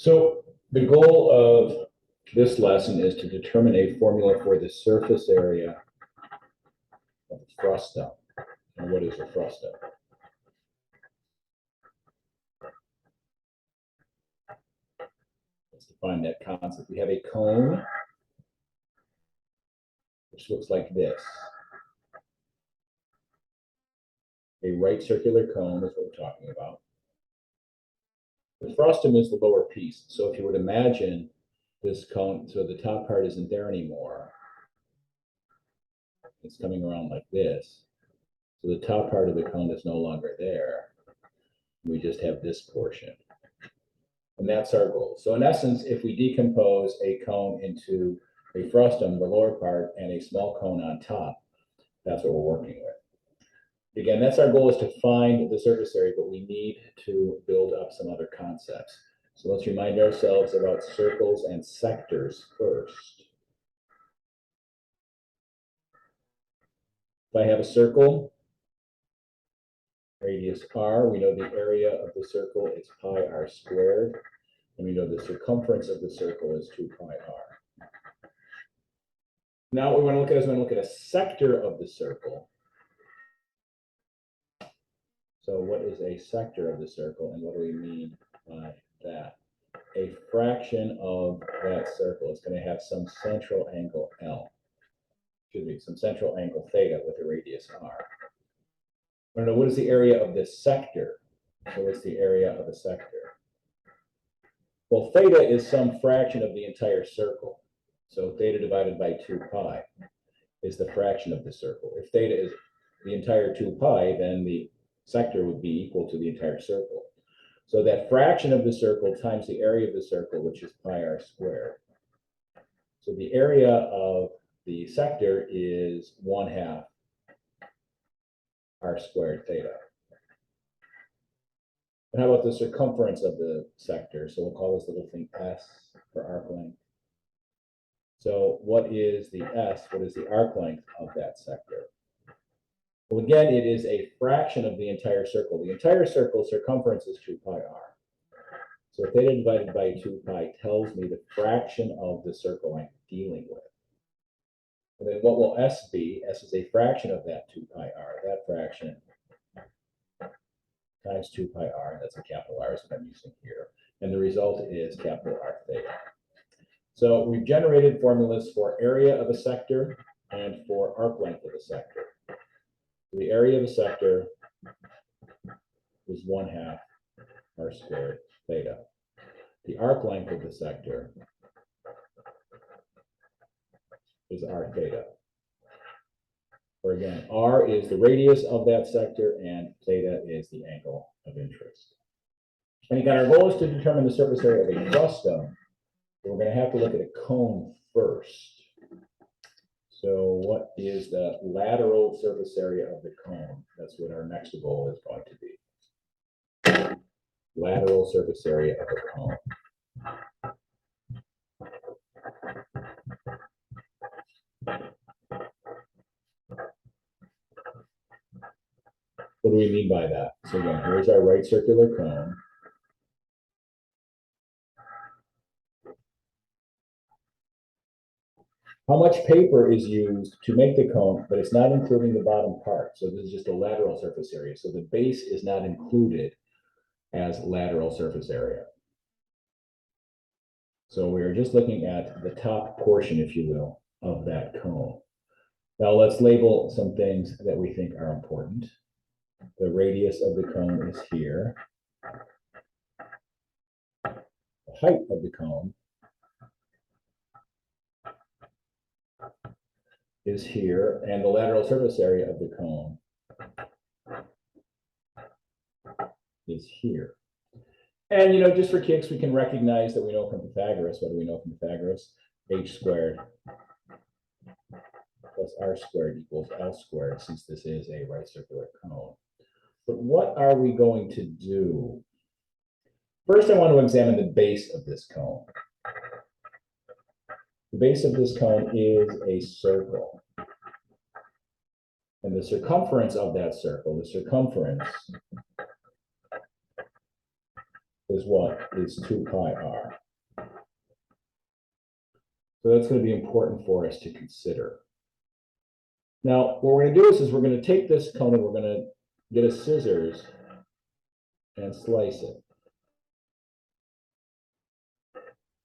So the goal of this lesson is to determine a formula for the surface area of a frustum. And what is a frustum? Let's define that concept. We have a cone, which looks like this. A right circular cone is what we're talking about. The frustum is the lower piece. So if you would imagine this cone, so the top part isn't there anymore. It's coming around like this. So the top part of the cone is no longer there. We just have this portion. And that's our goal. So in essence, if we decompose a cone into a frustum, the lower part, and a small cone on top, that's what we're working with. Again, that's our goal, is to find the surface area, but we need to build up some other concepts. So let's remind ourselves about circles and sectors first. If I have a circle, radius r, we know the area of the circle is pi r squared, and we know the circumference of the circle is 2 pi r. Now what we want to look at is we want to look at a sector of the circle. So what is a sector of the circle, and what do we mean by that? A fraction of that circle is going to have some central angle L. Excuse me, some central angle theta with a radius r. I don't know, what is the area of this sector? So what's the area of a sector? Well, theta is some fraction of the entire circle. So theta divided by 2 pi is the fraction of the circle. If theta is the entire 2 pi, then the sector would be equal to the entire circle. So that fraction of the circle times the area of the circle, which is pi r squared. So the area of the sector is 1/2 r squared theta. And how about the circumference of the sector? So we'll call this little thing S for arc length. So what is the S? What is the arc length of that sector? Well, again, it is a fraction of the entire circle. The entire circle circumference is 2 pi r. So theta divided by 2 pi tells me the fraction of the circle I'm dealing with. And then what will S be? S is a fraction of that 2 pi r. That fraction times 2 pi r, that's a capital R is what I'm using here. And the result is capital R theta. So we've generated formulas for area of a sector and for arc length of a sector. The area of a sector is 1/2 r squared theta. The arc length of the sector is r theta. Or again, r is the radius of that sector and theta is the angle of interest. And again, our goal is to determine the surface area of a frustum. We're going to have to look at a cone first. So what is the lateral surface area of the cone? That's what our next goal is going to be. Lateral surface area of a cone. What do we mean by that? So again, here's our right circular cone. How much paper is used to make the cone, but it's not including the bottom part. So this is just a lateral surface area. So the base is not included as lateral surface area. So we're just looking at the top portion, if you will, of that cone. Now let's label some things that we think are important. The radius of the cone is here. The height of the cone is here, and the lateral surface area of the cone is here. And, you know, just for kicks, we can recognize that we know from Pythagoras. What do we know from Pythagoras? H squared plus r squared equals L squared, since this is a right circular cone. But what are we going to do? First, I want to examine the base of this cone. The base of this cone is a circle. And the circumference of that circle, the circumference is what? Is 2 pi r. So that's going to be important for us to consider. Now, what we're going to do is we're going to take this cone and we're going to get a scissors and slice it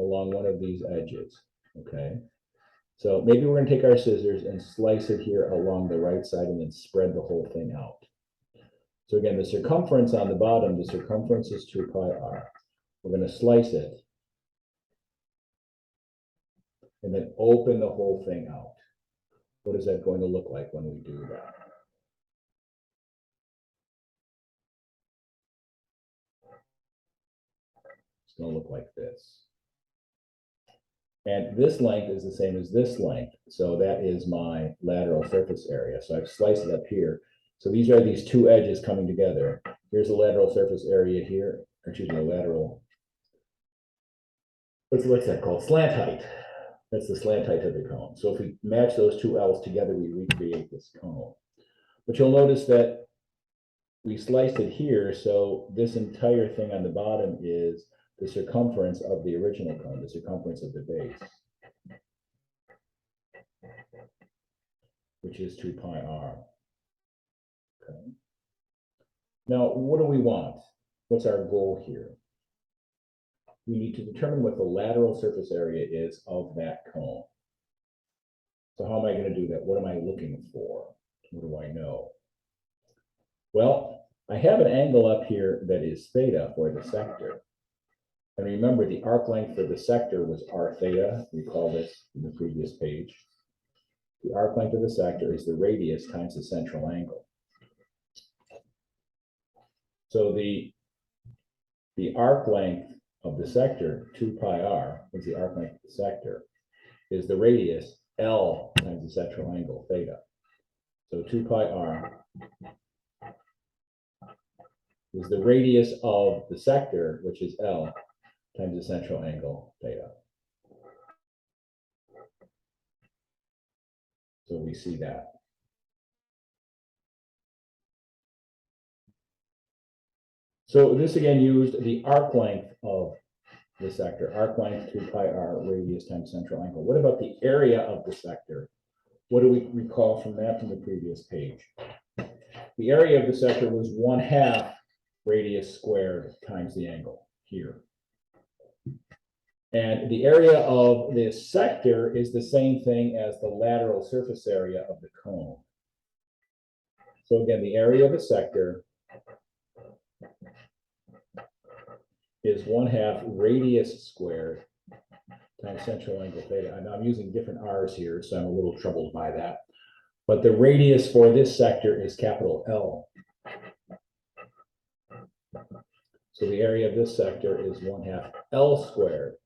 along one of these edges, okay? So maybe we're going to take our scissors and slice it here along the right side and then spread the whole thing out. So again, the circumference on the bottom, the circumference is 2 pi r. We're going to slice it and then open the whole thing out. What is that going to look like when we do that? It's going to look like this. And this length is the same as this length. So that is my lateral surface area. So I've sliced it up here. So these are these two edges coming together. Here's the lateral surface area here, or excuse me, the lateral, what's that called? Slant height. That's the slant height of the cone. So if we match those two L's together, we recreate this cone. But you'll notice that we sliced it here, so this entire thing on the bottom is the circumference of the original cone, the circumference of the base, which is 2 pi r. Okay. Now, what do we want? What's our goal here? We need to determine what the lateral surface area is of that cone. So how am I going to do that? What am I looking for? What do I know? Well, I have an angle up here that is theta for the sector. And remember, the arc length for the sector was r theta. Recall this in the previous page. The arc length of the sector is the radius times the central angle. So the arc length of the sector, 2 pi r, is the arc length of the sector, is the radius L times the central angle, theta. So 2 pi r is the radius of the sector, which is L, times the central angle, theta. So we see that. So this again used the arc length of the sector, arc length 2 pi r, radius times central angle. What about the area of the sector? What do we recall from that from the previous page? The area of the sector was 1/2 radius squared times the angle here. And the area of this sector is the same thing as the lateral surface area of the cone. So again, the area of the sector is 1/2 radius squared times central angle theta. And I'm using different r's here, so I'm a little troubled by that. But the radius for this sector is capital L. So the area of this sector is 1/2 L squared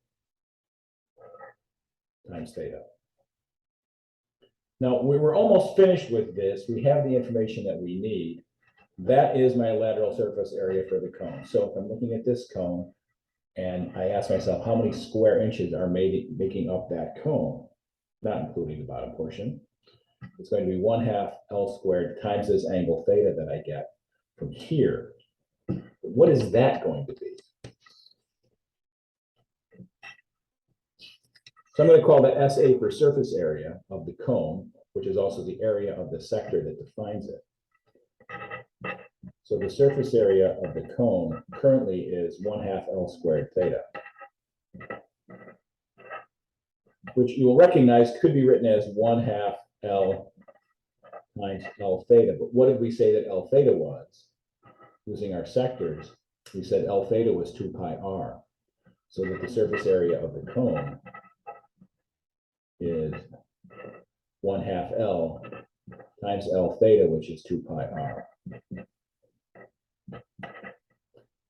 times theta. Now, we were almost finished with this. We have the information that we need. That is my lateral surface area for the cone. So if I'm looking at this cone and I ask myself how many square inches are making up that cone, not including the bottom portion, it's going to be 1/2 L squared times this angle theta that I get from here. What is that going to be? So I'm going to call that SA for surface area of the cone, which is also the area of the sector that defines it. So the surface area of the cone currently is 1/2 L squared theta, which you will recognize could be written as 1/2 L times L theta. But what did we say that L theta was? Using our sectors, we said L theta was 2 pi r. So that the surface area of the cone is 1/2 L times L theta, which is 2 pi r.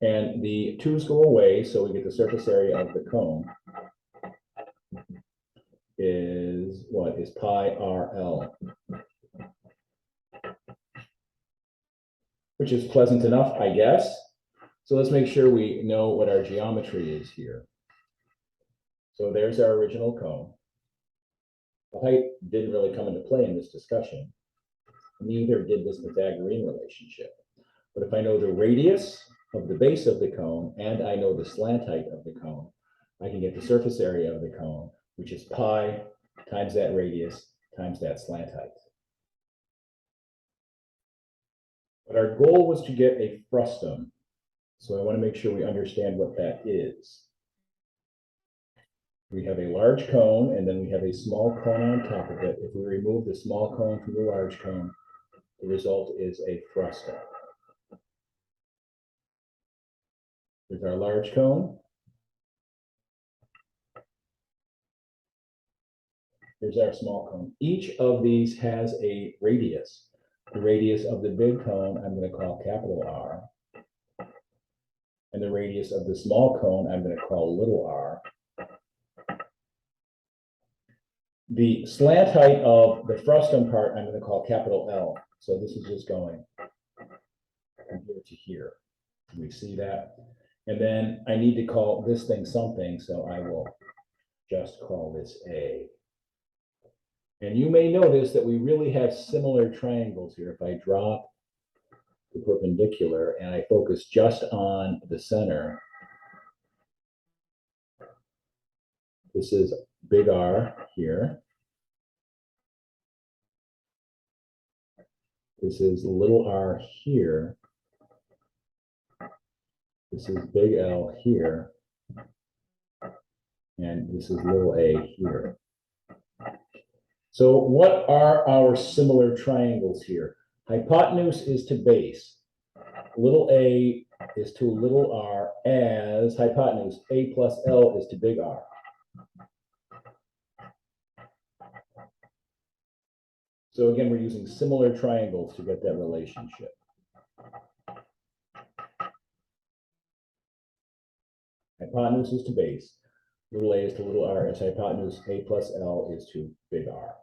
And the 2's go away, so we get the surface area of the cone is what? Is pi RL, which is pleasant enough, I guess. So let's make sure we know what our geometry is here. So there's our original cone. The height didn't really come into play in this discussion. Neither did this Pythagorean relationship. But if I know the radius of the base of the cone, and I know the slant height of the cone, I can get the surface area of the cone, which is pi times that radius times that slant height. But our goal was to get a frustum, so I want to make sure we understand what that is. We have a large cone, and then we have a small cone on top of it. If we remove the small cone from the large cone, the result is a frustum. Here's our large cone. Here's our small cone. Each of these has a radius. The radius of the big cone I'm going to call capital R. And the radius of the small cone I'm going to call little r. The slant height of the frustum part I'm going to call capital L. So this is just going from here to here. Can we see that? And then I need to call this thing something, so I will just call this A. And you may notice that we really have similar triangles here. If I drop the perpendicular and I focus just on the center, this is big R here. This is little r here. This is big L here. And this is little a here. So what are our similar triangles here? Hypotenuse is to base. Little a is to little r as hypotenuse. A plus L is to big R. So again, we're using similar triangles to get that relationship. Hypotenuse is to base. Little a is to little r as hypotenuse. A plus L is to big R.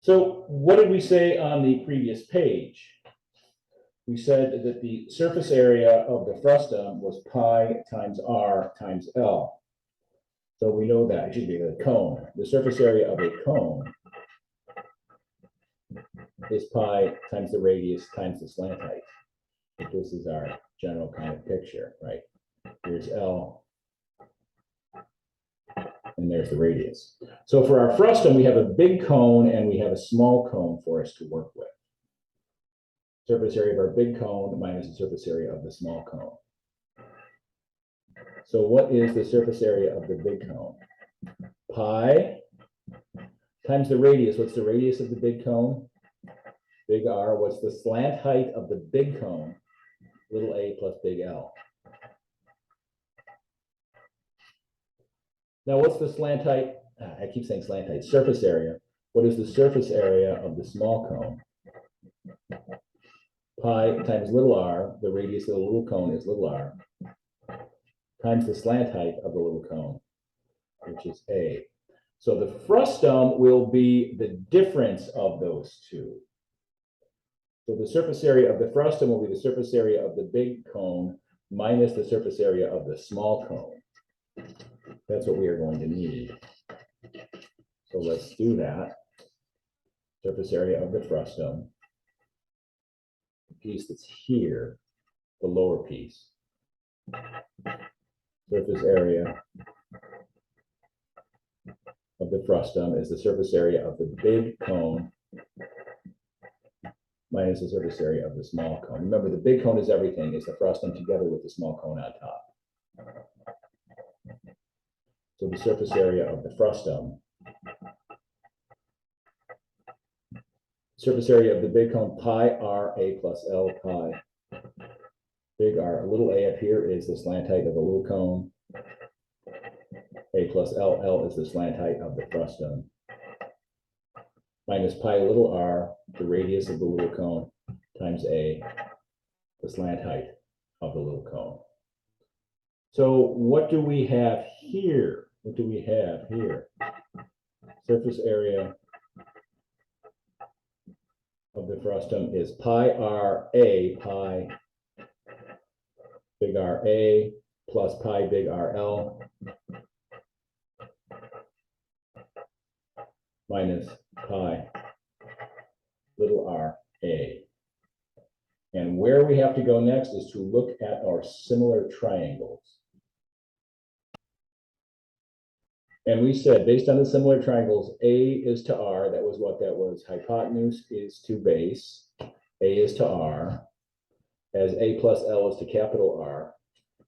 So what did we say on the previous page? We said that the surface area of the frustum was pi times r times L. So we know that. It should be the cone. The surface area of a cone is pi times the radius times the slant height. This is our general kind of picture, right? Here's L, and there's the radius. So for our frustum, we have a big cone and we have a small cone for us to work with. Surface area of our big cone minus the surface area of the small cone. So what is the surface area of the big cone? Pi times the radius. What's the radius of the big cone? Big R. What's the slant height of the big cone? Little a plus big L. Now, what's the slant height? I keep saying slant height. Surface area. What is the surface area of the small cone? Pi times little r. The radius of the little cone is little r. Times the slant height of the little cone, which is A. So the frustum will be the difference of those two. So the surface area of the frustum will be the surface area of the big cone minus the surface area of the small cone. That's what we are going to need. So let's do that. Surface area of the frustum. The piece that's here, the lower piece. Surface area of the frustum is the surface area of the big cone minus the surface area of the small cone. Remember, the big cone is everything. It's the frustum together with the small cone on top. So the surface area of the frustum. Surface area of the big cone, pi r a plus L pi. Big R, little a up here is the slant height of the little cone. A plus L, L is the slant height of the frustum. Minus pi little r, the radius of the little cone, times A, the slant height of the little cone. So what do we have here? What do we have here? Surface area of the frustum is pi r a pi big R A plus pi big R L minus pi little r A. And where we have to go next is to look at our similar triangles. And we said, based on the similar triangles, A is to R, that was what that was. Hypotenuse is to base, A is to R, as A plus L is to capital R.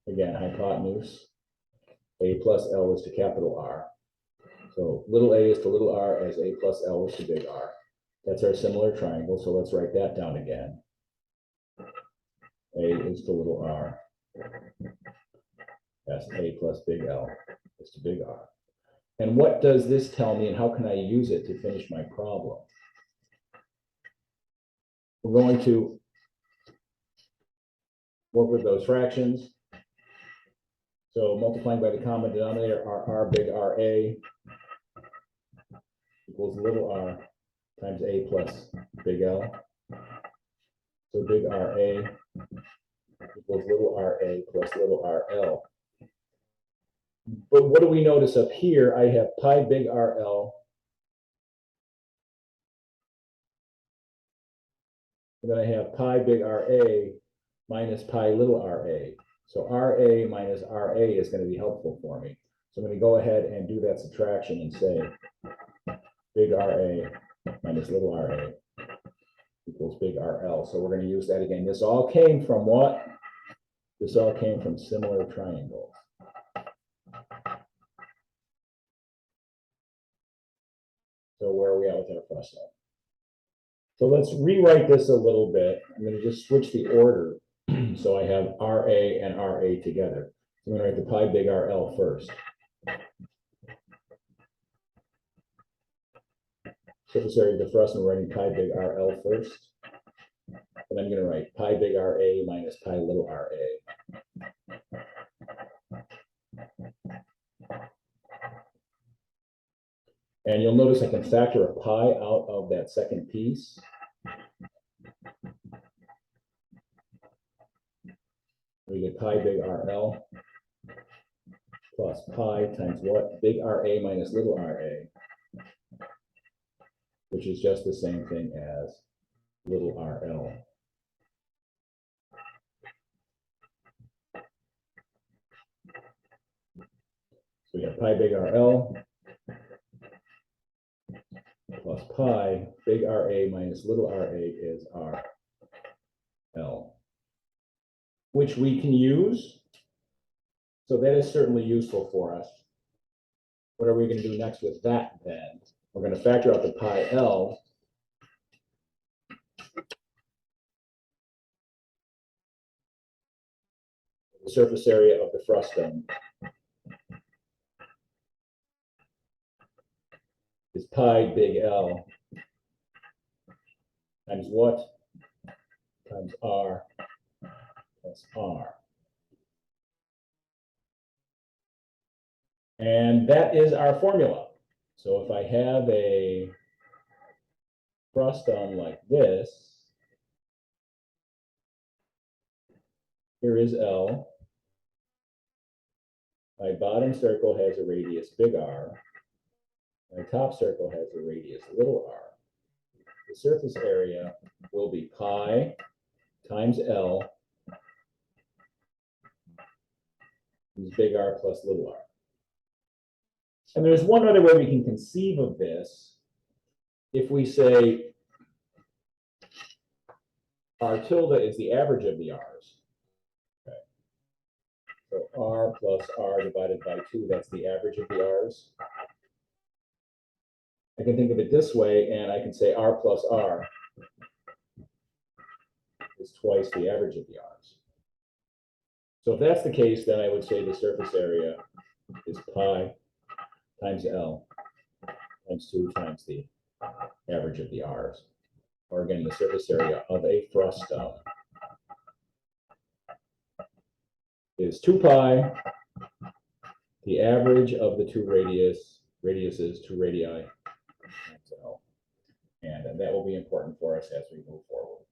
Again, hypotenuse, A plus L is to capital R. So little a is to little r as A plus L is to big R. That's our similar triangle, so let's write that down again. A is to little r, as A plus big L is to big R. And what does this tell me, and how can I use it to finish my problem? We're going to work with those fractions. So multiplying by the common denominator, R big RA equals little r times A plus big L. So big RA equals little RA plus little RL. But what do we notice up here? I have pi big RL. And then I have pi big RA minus pi little RA. So RA minus RA is going to be helpful for me. So I'm going to go ahead and do that subtraction and say big RA minus little RA equals big RL. So we're going to use that again. This all came from what? This all came from similar triangles. So where are we at with our Frustum? So let's rewrite this a little bit. I'm going to just switch the order. So I have RA and RA together. So I'm going to write the pi big RL first. Surface area of the Frustum, we're writing pi big RL first. And I'm going to write pi big RA minus pi little RA. And you'll notice I can factor a pi out of that second piece. We get pi big RL plus pi times what? Big RA minus little RA, which is just the same thing as little RL. So we have pi big RL plus pi big RA minus little RA is RL, which we can use. So that is certainly useful for us. What are we going to do next with that then? We're going to factor out the pi L. The surface area of the Frustum is pi big L times what? Times R plus R. And that is our formula. So if I have a Frustum like this, here is L. My bottom circle has a radius big R. My top circle has a radius little r. The surface area will be pi times L times big R plus little r. And there's one other way we can conceive of this. If we say R tilde is the average of the r's. Okay. So R plus R divided by 2, that's the average of the r's. I can think of it this way, and I can say R plus R is twice the average of the r's. So if that's the case, then I would say the surface area is pi times L times 2 times the average of the r's. Or again, the surface area of a Frustum is 2 pi, the average of the two radiuses, 2 radii, times L. And that will be important for us as we move forward.